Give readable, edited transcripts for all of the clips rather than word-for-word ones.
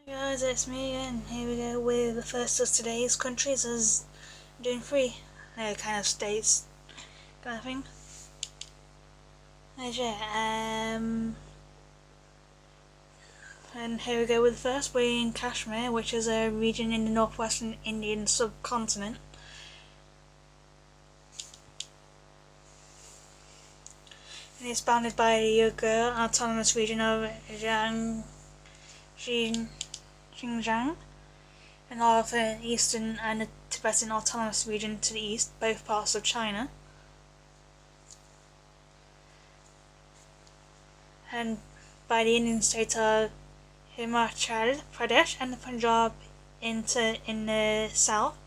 Hey guys, it's me again. Here we go with the first of today's countries as doing free. Kind of states kind of thing. And here we go with the first. We're in Kashmir, which is a region in the northwestern Indian subcontinent. And it's bounded by the Uyghur Autonomous Region of Xinjiang, and all of the eastern and the Tibetan Autonomous Region to the east, both parts of China. And by the Indian state of Himachal Pradesh and the Punjab in the south,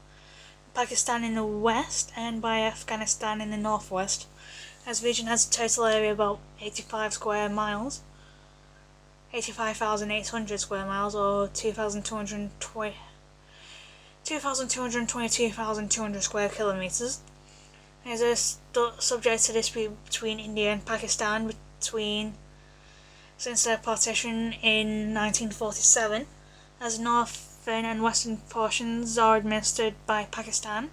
Pakistan in the west, and by Afghanistan in the northwest. As the region has a total area of about 85 square miles, 85,800 square miles, or 2,222,200 square kilometers. It is subject to dispute between India and Pakistan since their partition in 1947, as northern and western portions are administered by Pakistan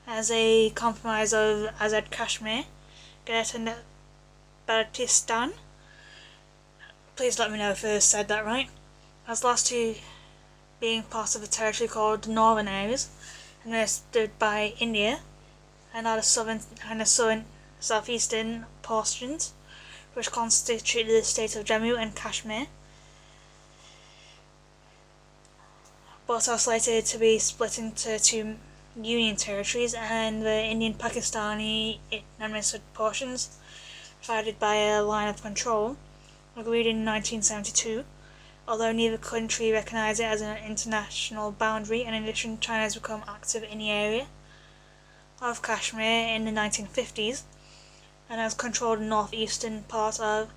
as a compromise of Azad Kashmir, Gilgit and Baltistan. Please let me know if I said that right. As the last two being part of a territory called the Northern Areas, administered by India, and are the southern southeastern portions, which constitute the state of Jammu and Kashmir, but are slated to be split into two union territories, and the Indian-Pakistani administered portions, divided by a line of control, agreed in 1972, although neither country recognised it as an international boundary. In addition, China has become active in the area of Kashmir in the 1950s, and has controlled the northeastern part of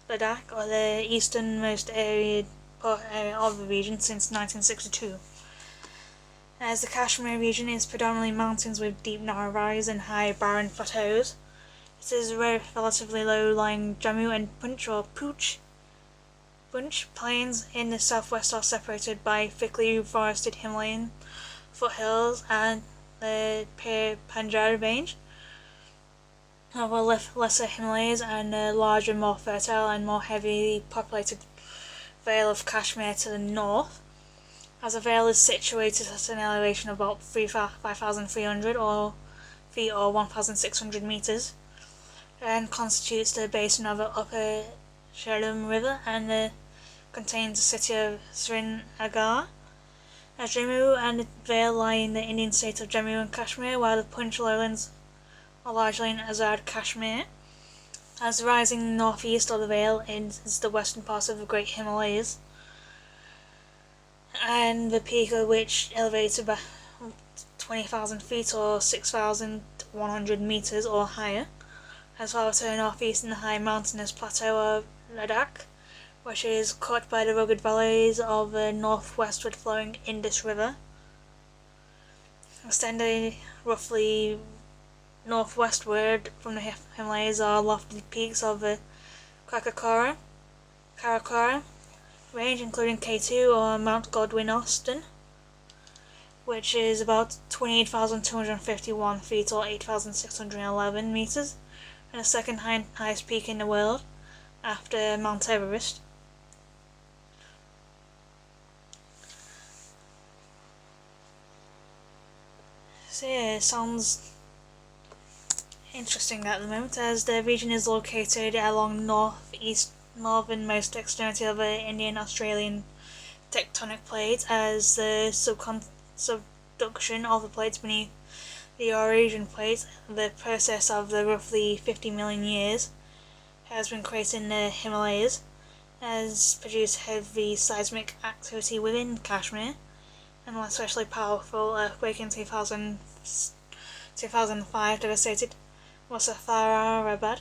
Ladakh, or the easternmost area of the region, since 1962. As the Kashmir region is predominantly mountains with deep narrow valleys and high barren plateaus, it is relatively low-lying Jammu and Punch plains in the southwest are separated by thickly forested Himalayan foothills and the Panjshir range of the lesser Himalayas, and the larger, more fertile and more heavily populated Vale of Kashmir to the north. As the vale is situated at an elevation of about 5,300 feet or 1,600 meters, and constitutes the basin of the upper Jhelum River, and contains the city of Srinagar. As Jammu and the Vale lie in the Indian state of Jammu and Kashmir, while the Punch lowlands are largely in Azad Kashmir. As rising northeast of the Vale is the western part of the Great Himalayas, and the peak of which elevates about 20,000 feet or 6,100 meters or higher, as well as to the northeast in the high mountainous plateau of Ladakh, which is cut by the rugged valleys of the northwestward flowing Indus River. Extending roughly northwestward from the Himalayas are lofty peaks of the Karakoram range, including K2 or Mount Godwin-Austen, which is about 28,251 feet or 8,611 meters, and the second highest peak in the world after Mount Everest. So yeah, it sounds interesting at the moment, as the region is located along northernmost extremity of the Indian-Australian tectonic plate, as the subduction of the plates beneath the Eurasian plate, the process of the roughly 50 million years, has been created in the Himalayas, has produced heavy seismic activity within Kashmir, and an especially powerful earthquake in 2005 devastated Muzaffarabad,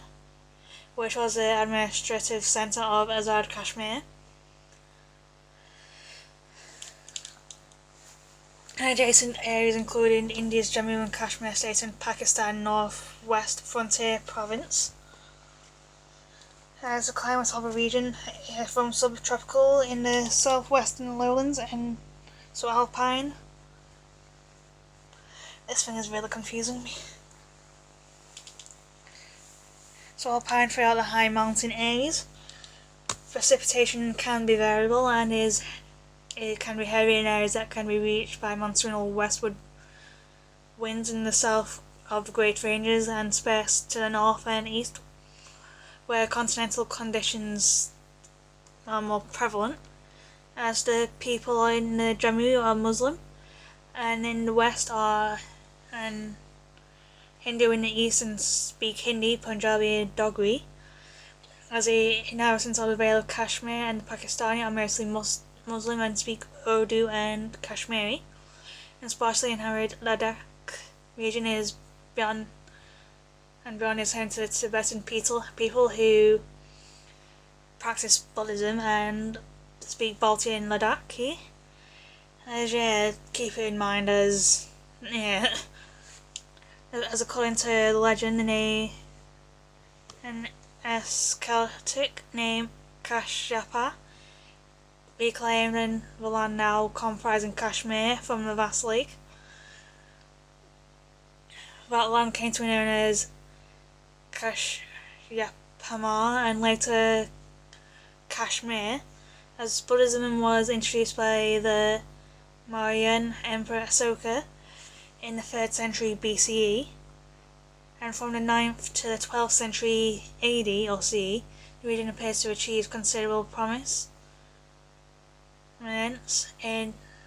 which was the administrative centre of Azad Kashmir. And adjacent areas including India's Jammu and Kashmir state and Pakistan northwest frontier province. as the climate of the region from subtropical in the southwestern lowlands and subalpine. This thing is really confusing me. Subalpine throughout the high mountain areas. Precipitation can be variable and it can be heavy in areas that can be reached by monsoonal westward winds in the south of the Great Ranges and sparse to the north and east, where continental conditions are more prevalent, as the people in the Jammu are Muslim, and in the west are Hindu in the east and speak Hindi, Punjabi and Dogri, as the inhabitants of the Vale of Kashmir and the Pakistani are mostly Muslim and speak Urdu and Kashmiri, and sparsely inhabited Ladakh region is beyond is home to the Tibetan people who practice Buddhism and speak Balti and Ladakhi. Keep it in mind as according to the legend, an Celtic named Kashyapa reclaimed the land now comprising Kashmir from the vast lake. That land came to be known as Kashyapama and later Kashmir, as Buddhism was introduced by the Mauryan Emperor Asoka in the 3rd century BCE, and from the 9th to the 12th century AD or CE, the region appears to achieve considerable prominence as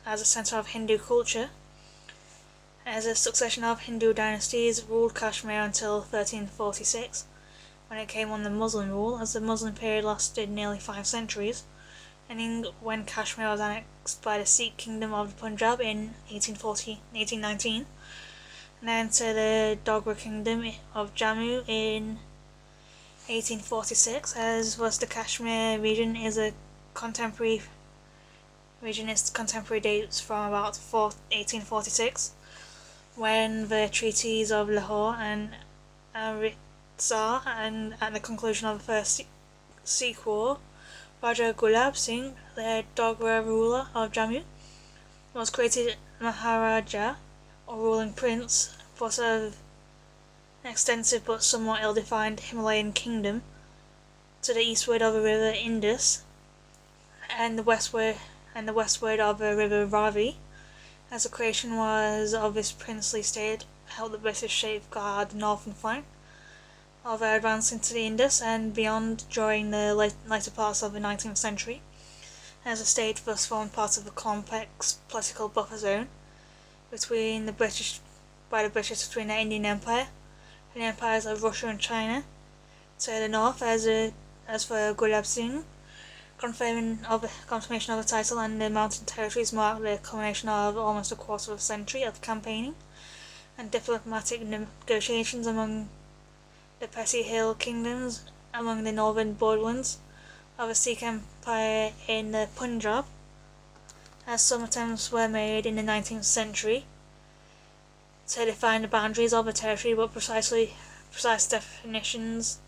a centre of Hindu culture, as a succession of Hindu dynasties ruled Kashmir until 1346, when it came under Muslim rule, as the Muslim period lasted nearly 5 centuries, ending when Kashmir was annexed by the Sikh Kingdom of the Punjab in 1819, and then to the Dogra Kingdom of Jammu in 1846, as was the Kashmir region is contemporary dates from about 1846, when the treaties of Lahore and Amritsar, and at the conclusion of the First Sikh War, Raja Gulab Singh, the Dogra ruler of Jammu, was created Maharaja, or ruling prince, for an extensive but somewhat ill-defined Himalayan kingdom to the eastward of the river Indus and the westward of the river Ravi, as the creation was of this princely state helped the British safeguard the northern flank of their advance into the Indus and beyond during the later parts of the 19th century, as the state thus formed part of a complex political buffer zone between the British between the Indian Empire and the empires of Russia and China to the north, as for Gulab Singh, confirmation of the title and the mountain territories marked the culmination of almost a quarter of a century of campaigning and diplomatic negotiations among the petty hill kingdoms among the northern borderlands of the Sikh Empire in the Punjab, as some attempts were made in the 19th century to define the boundaries of the territory, but precise definitions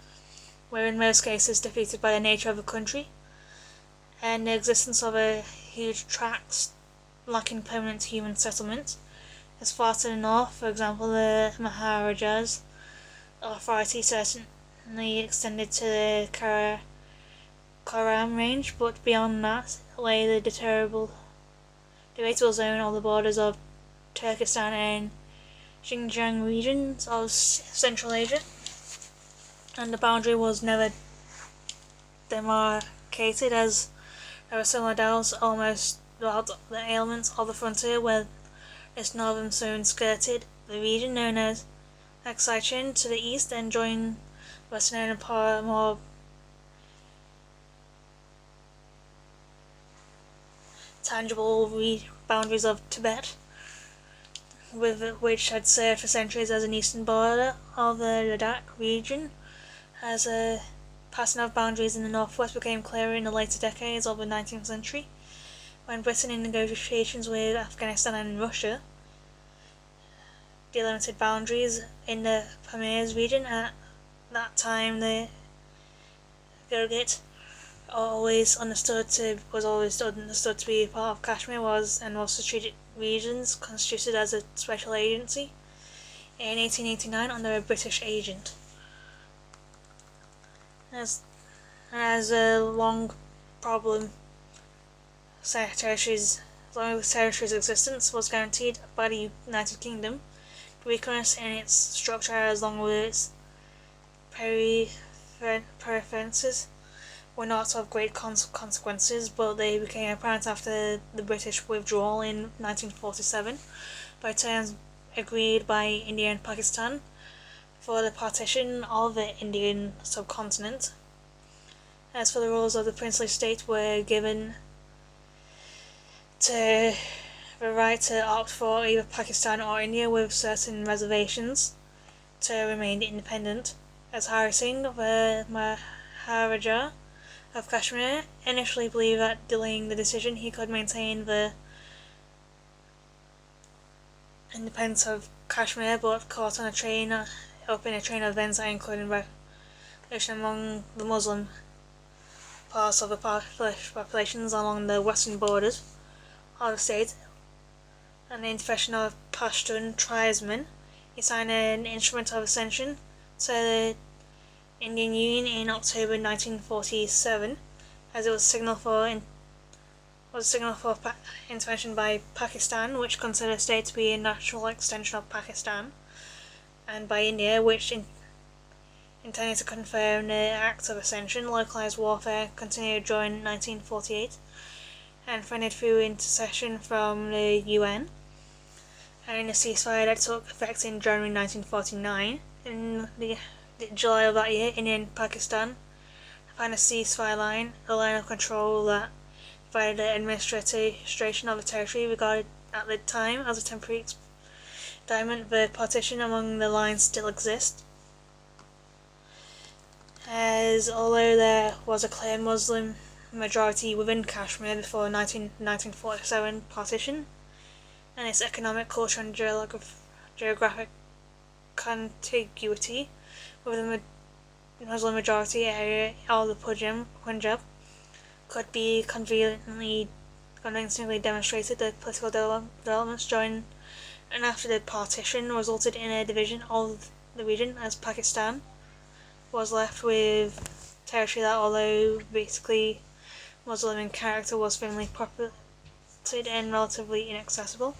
were in most cases defeated by the nature of the country and the existence of a huge tracts lacking permanent human settlement. As far to the north, for example, the Maharajas' authority certainly extended to the Karakoram range, but beyond that lay the debatable zone of the borders of Turkestan and Xinjiang regions of Central Asia, and the boundary was never demarcated, as there were similar doubts almost throughout the elements of the frontier where its northern zone skirted the region known as Aksaichen to the east and joined western and more tangible boundaries of Tibet, which had served for centuries as an eastern border of the Ladakh region. As a passing of boundaries in the northwest became clearer in the later decades of the 19th century, when Britain, in negotiations with Afghanistan and Russia, delimited boundaries in the Pamirs region. At that time, the Gilgit, was always understood to be part of Kashmir, was strategic regions constituted as a special agency in 1889 under a British agent. As a long problem, territory's existence was guaranteed by the United Kingdom. The weakness in its structure, as long as its preferences, were not of great consequences, but they became apparent after the British withdrawal in 1947 by terms agreed by India and Pakistan for the partition of the Indian subcontinent. As for the rules of the princely state were given to the right to opt for either Pakistan or India with certain reservations to remain independent, as Hari Singh, the Maharaja of Kashmir, initially believed that delaying the decision he could maintain the independence of Kashmir, but caught on a train of events that included revolution among the Muslim parts of the populations along the western borders of the state and the intervention of Pashtun tribesmen. He signed an instrument of accession to the Indian Union in October 1947, as it was a signal for intervention by Pakistan, which considered the state to be a natural extension of Pakistan, and by India, which intended to confirm the Act of Accession. Localized warfare continued during 1948 and funded through intercession from the UN. And in a ceasefire that took effect in January 1949, in July of that year, India and Pakistan found a ceasefire line, a line of control that divided the administration of the territory, regarded at the time as a temporary experiment. The partition among the lines still exists, as although there was a clear Muslim majority within Kashmir before 1947 partition, and its economic, cultural and geographic contiguity with the Muslim majority area of the Punjab could be convincingly demonstrated. The political developments during and after the partition resulted in a division of the region, as Pakistan was left with territory that, although basically Muslim in character, was thinly populated and relatively inaccessible.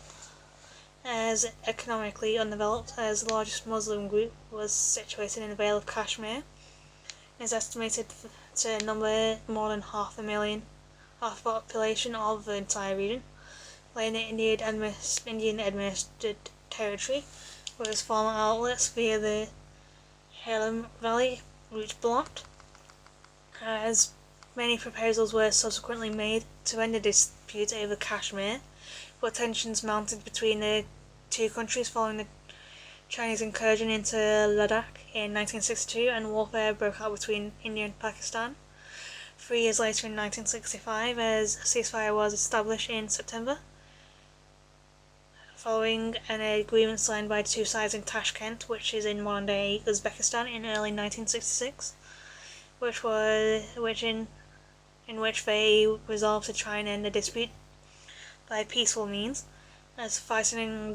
As economically undeveloped, as the largest Muslim group was situated in the Vale of Kashmir, it is estimated to number more than half the population of the entire region, laying the Indian administered territory, with its former outlets via the Helmand Valley route blocked. As many proposals were subsequently made to end the dispute over Kashmir, but tensions mounted between the two countries following the Chinese incursion into Ladakh in 1962, and warfare broke out between India and Pakistan. 3 years later, in 1965, as a ceasefire was established in September, following an agreement signed by the two sides in Tashkent, which is in modern-day Uzbekistan, in early 1966, in which they resolved to try and end the dispute by peaceful means, as fighting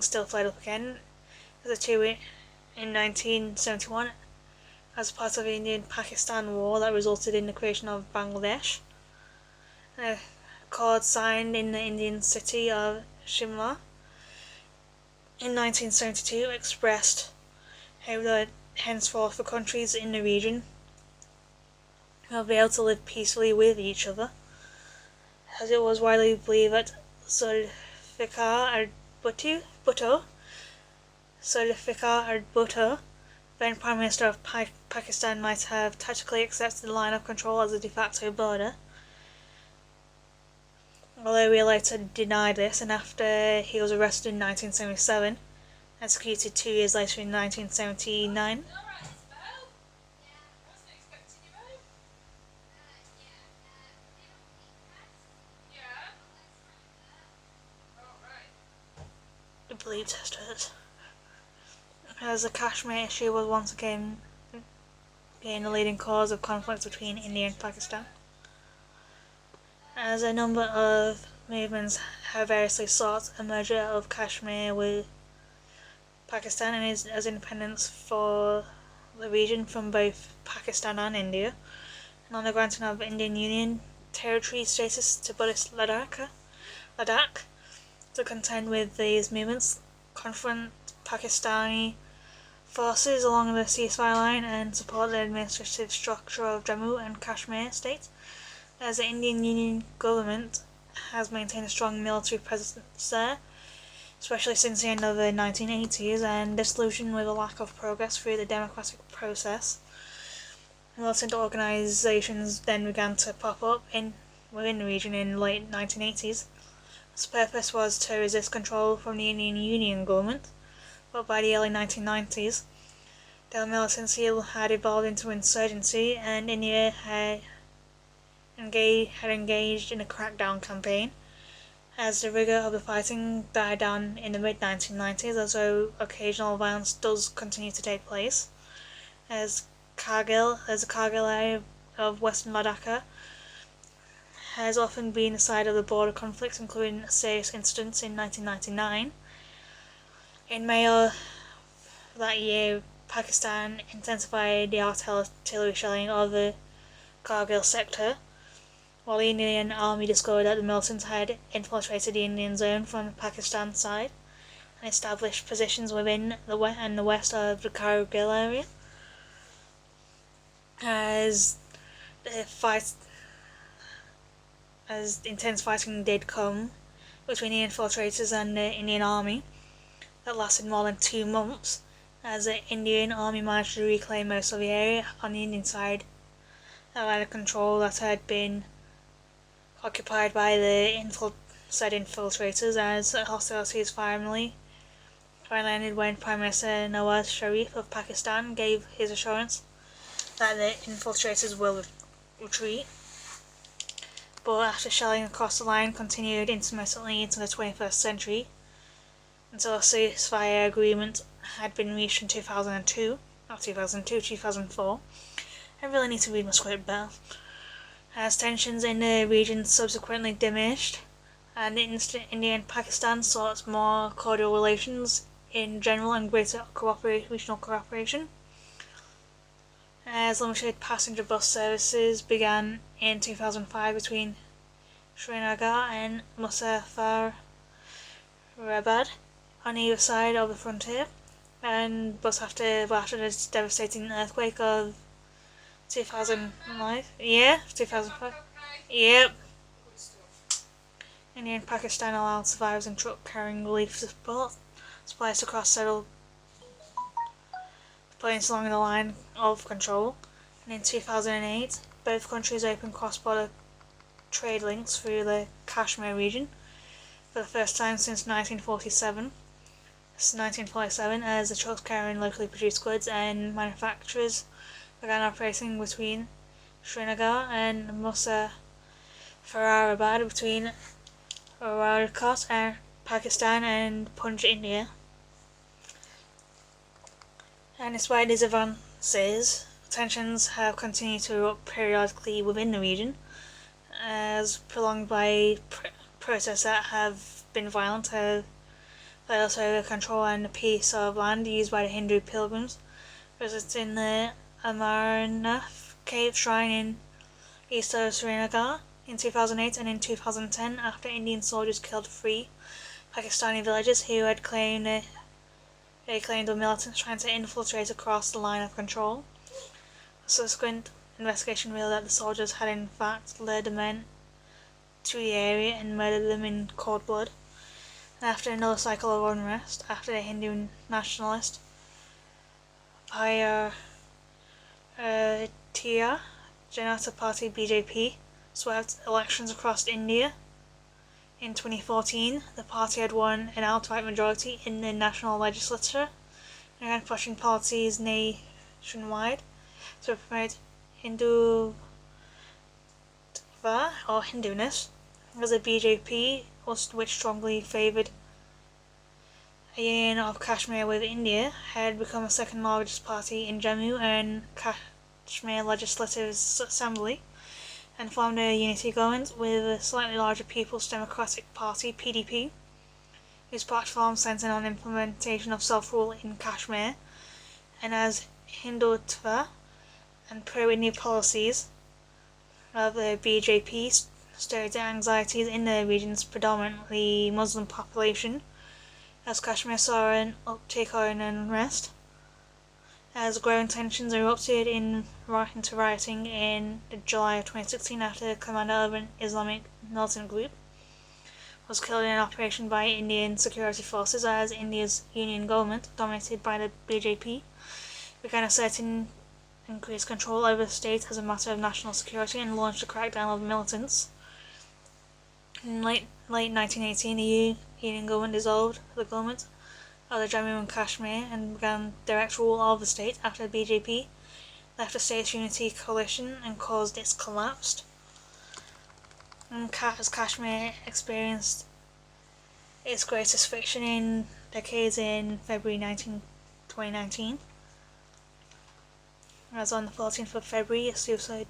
still flared up again as the two in 1971 as part of the Indian-Pakistan war that resulted in the creation of Bangladesh. An accord signed in the Indian city of Shimla in 1972 expressed hope that henceforth the countries in the region will be able to live peacefully with each other, as it was widely believed that Zulfikar al-Bhutto, then Prime Minister of Pakistan, might have tactically accepted the line of control as a de facto border, although he later denied this, and after he was arrested in 1977, executed 2 years later in 1979. The bleep test hurts. As the Kashmir issue was once again being the leading cause of conflicts between India and Pakistan. As a number of movements have variously sought a merger of Kashmir with Pakistan and as independence for the region from both Pakistan and India, and on the granting of Indian Union territory status to Buddhist Ladakh. To contend with these movements, confront Pakistani forces along the ceasefire line and support the administrative structure of Jammu and Kashmir state, as the Indian Union government has maintained a strong military presence there, especially since the end of the 1980s, and disillusioned with a lack of progress through the democratic process. Militant organisations then began to pop up within the region in the late 1980s. Its purpose was to resist control from the Indian Union government, but by the early 1990s, the militancy had evolved into insurgency, and India had engaged in a crackdown campaign. As the rigour of the fighting died down in the mid-1990s, although occasional violence does continue to take place, as the Kargil area of Western Ladakh has often been the site of the border conflicts, including serious incidents in 1999. In May of that year, Pakistan intensified the artillery shelling of the Kargil sector, while the Indian army discovered that the militants had infiltrated the Indian zone from the Pakistan side and established positions within the west of the Kargil area. As intense fighting did come between the infiltrators and the Indian army, that lasted more than 2 months, as the Indian army managed to reclaim most of the area on the Indian side that had a control that had been occupied by the said infiltrators, as hostilities finally ended when Prime Minister Nawaz Sharif of Pakistan gave his assurance that the infiltrators will retreat. But after shelling across the line continued intermittently into the 21st century, until a ceasefire agreement had been reached in 2004. I really need to read my script better. As tensions in the region subsequently diminished, and India and Pakistan sought more cordial relations in general and greater regional cooperation, as limited passenger bus services began in 2005 between Srinagar and Muzaffarabad on either side of the frontier, but after this devastating earthquake of 2005. Yep. India and Pakistan allowed survivors and truck carrying relief supplies to cross several points along the line of control. And in 2008, both countries opened cross-border trade links through the Kashmir region for the first time since 1947. This is 1947, as the trucks carrying locally produced goods and manufacturers began operating between Srinagar and Muzaffarabad, between Rawalkot, Pakistan, and Punjab, India. And despite these advances, tensions have continued to erupt periodically within the region, as prolonged by protests that have been violent, have also the control and the piece of land used by the Hindu pilgrims visiting the Amarnath cave shrine in east of Srinagar in 2008, and in 2010 after Indian soldiers killed 3 Pakistani villagers who had claimed were militants trying to infiltrate across the line of control. A subsequent investigation revealed that the soldiers had in fact lured the men to the area and murdered them in cold blood. And after another cycle of unrest, after the Hindu nationalist Bharatiya Janata Party (BJP) swept elections across India in 2014, the party had won an outright majority in the national legislature and began pushing policies nationwide to promote Hindutva or Hinduness, as the BJP, which strongly favoured a union of Kashmir with India, had become the second largest party in Jammu and Kashmir Legislative Assembly and formed a unity government with a slightly larger People's Democratic Party (PDP), whose platform centered on implementation of self-rule in Kashmir, and as Hindutva and pro-India policies of the BJP stirred anxieties in the region's predominantly Muslim population, as Kashmir saw an uptick in unrest, as growing tensions erupted into rioting in July of 2016 after the commander of an Islamic militant group was killed in an operation by Indian security forces, as India's union government, dominated by the BJP, began asserting increased control over the state as a matter of national security and launched a crackdown of militants. In late 1918, the union government dissolved the government of the Jammu and Kashmir and began direct rule of the state after the BJP left the state's unity coalition and caused its collapse. As Kashmir experienced its greatest friction in decades in February 2019, as on the 14th of February, a suicide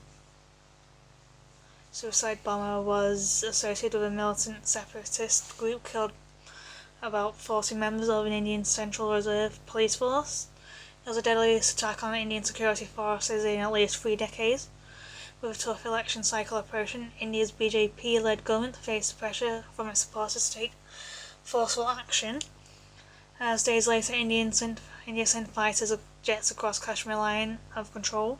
bomber was associated with a militant separatist group killed about 40 members of an Indian Central Reserve police force. It was the deadliest attack on the Indian security forces in at least 3 decades. With a tough election cycle approaching, India's BJP-led government faced pressure from its supporters to take forceful action. As days later, India sent fighters jets across Kashmir line of control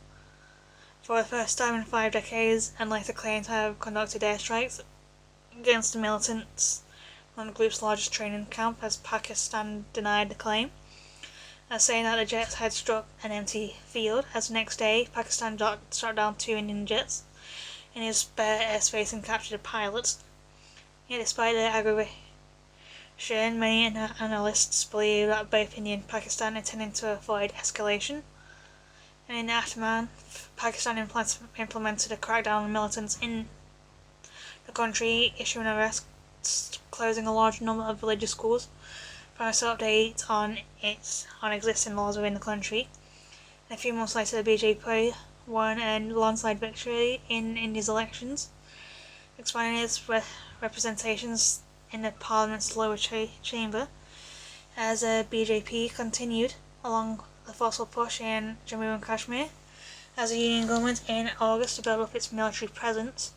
for the first time in 5 decades, and later claimed to have conducted airstrikes against the militants on the group's largest training camp, as Pakistan denied the claim, saying that the jets had struck an empty field. As the next day, Pakistan shot down 2 Indian jets in its spare airspace and captured a pilot. Yet despite the aggravation, many analysts believe that both India and Pakistan intended to avoid escalation. And in the aftermath, Pakistan implemented a crackdown on militants in the country, issuing arrests, closing a large number of religious schools, promised to update on existing laws within the country. And a few months later, the BJP won a landslide victory in India's elections, expanding its representations in the parliament's lower chamber, as the BJP continued along the forceful push in Jammu and Kashmir, as the union government in August to build up its military presence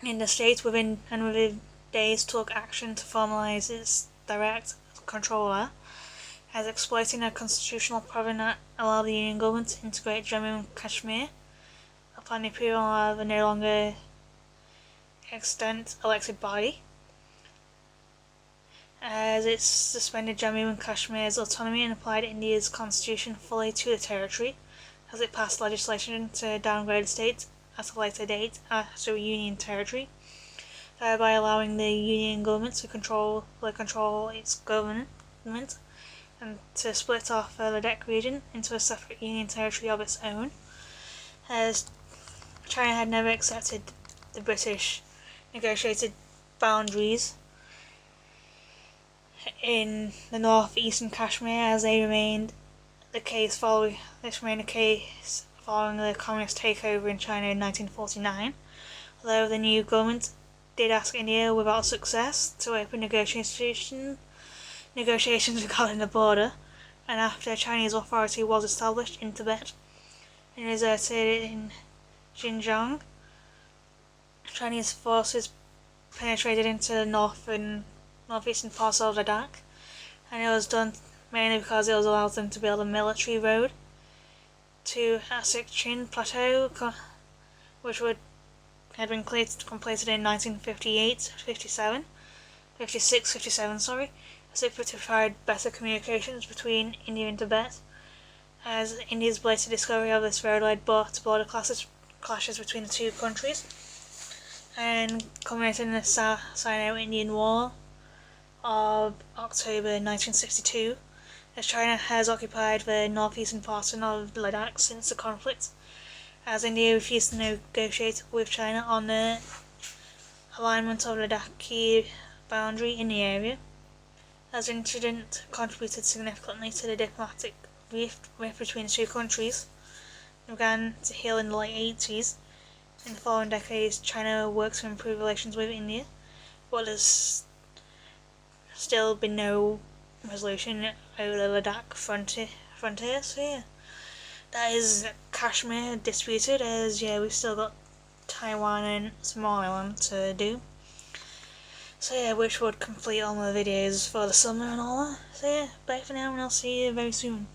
in the state within days took action to formalise its direct controller, as exploiting a constitutional provision that allowed the union government to integrate Jammu and Kashmir upon the approval of a no longer extant elected body, as it suspended Jammu and Kashmir's autonomy and applied India's constitution fully to the territory, as it passed legislation to downgrade the state at a later date as a union territory, thereby allowing the union government to control its government and to split off the Ladakh region into a separate union territory of its own, as China had never accepted the British negotiated boundaries in the north-eastern Kashmir, as they remained the case following the communist takeover in China in 1949, although the new government did ask India without success to open negotiations regarding the border, and after Chinese authority was established in Tibet and deserted in Xinjiang, Chinese forces penetrated into the northeastern parts of Ladakh, and it was done mainly because it was allowed them to build a military road to Asik Plateau, which had been completed in 1956-57, as it provide better communications between India and Tibet, as India's belated discovery of this road led to border clashes between the two countries, and culminated in the Sino-Indian War of October 1962, as China has occupied the northeastern part of Ladakh since the conflict, as India refused to negotiate with China on the alignment of the Ladakhi boundary in the area, as the incident contributed significantly to the diplomatic rift between the two countries, began to heal in the late 80s. In the following decades, China worked to improve relations with India, but there's still been no resolution over the Ladakh frontier. So yeah, that is Kashmir disputed, as yeah, we've still got Taiwan and Somaliland to do. So yeah, which would complete all my videos for the summer and all that. So yeah, bye for now, and I'll see you very soon.